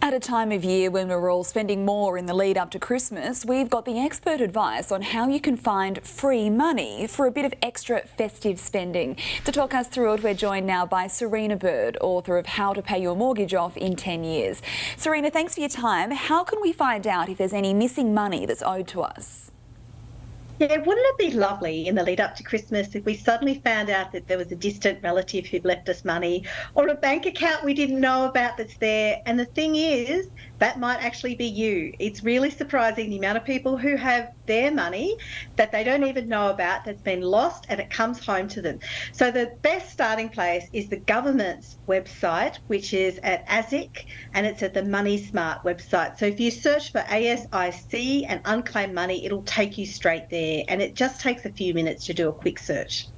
At a time of year when we're all spending more in the lead up to Christmas, we've got the expert advice on how you can find free money for a bit of extra festive spending. To talk us through it, we're joined now by Serina Bird, author of How to Pay Your Mortgage Off in 10 Years. Serina, thanks for your time. How can we find out if there's any missing money that's owed to us? Yeah, wouldn't it be lovely in the lead up to Christmas if we suddenly found out that there was a distant relative who'd left us money or a bank account we didn't know about that's there? And the thing is, that might actually be you. It's really surprising the amount of people who have their money that they don't even know about that's been lost and it comes home to them. So the best starting place is the government's website, which is at ASIC, and it's at the Money Smart website. So if you search for ASIC and unclaimed money, it'll take you straight there, and it just takes a few minutes to do a quick search.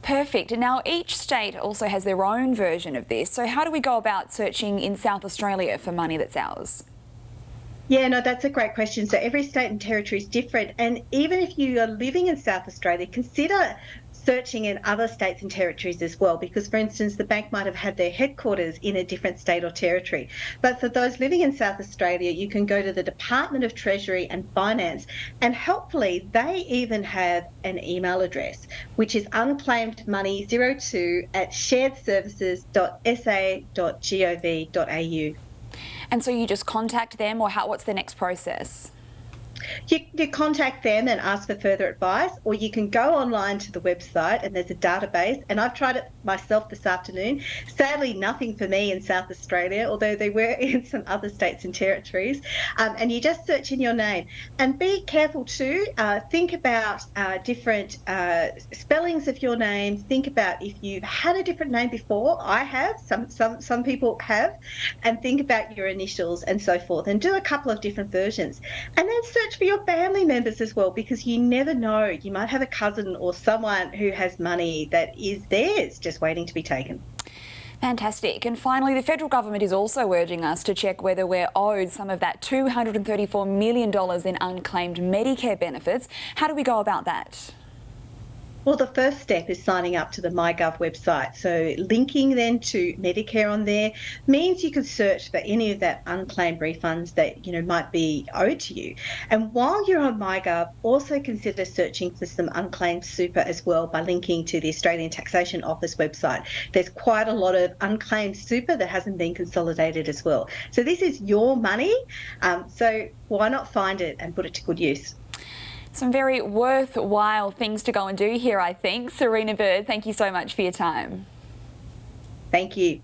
Perfect. Now, each state also has their own version of this. So how do we go about searching in South Australia for money that's ours? Yeah, no, that's a great question. So every state and territory is different. And even if you are living in South Australia, consider searching in other states and territories as well, because, for instance, the bank might have had their headquarters in a different state or territory. But for those living in South Australia, you can go to the Department of Treasury and Finance, and helpfully they even have an email address, which is unclaimedmoney02@sharedservices.sa.gov.au. And so you just contact them, or what's the next process? You contact them and ask for further advice, or you can go online to the website and there's a database, and I've tried it myself this afternoon. Sadly, nothing for me in South Australia, although they were in some other states and territories. And you just search in your name. And be careful too, think about different spellings of your name. Think about if you've had a different name before. I have, some people have, and think about your initials and so forth, and do a couple of different versions. And then search for your family members as well, because you never know. You might have a cousin or someone who has money that is theirs just waiting to be taken. Fantastic. And finally, the federal government is also urging us to check whether we're owed some of that $234 million in unclaimed Medicare benefits. How do we go about that? Well, the first step is signing up to the MyGov website. So linking then to Medicare on there means you can search for any of that unclaimed refunds that might be owed to you. And while you're on MyGov, also consider searching for some unclaimed super as well by linking to the Australian Taxation Office website. There's quite a lot of unclaimed super that hasn't been consolidated as well. So this is your money, so why not find it and put it to good use? Some very worthwhile things to go and do here, I think. Serina Bird, thank you so much for your time. Thank you.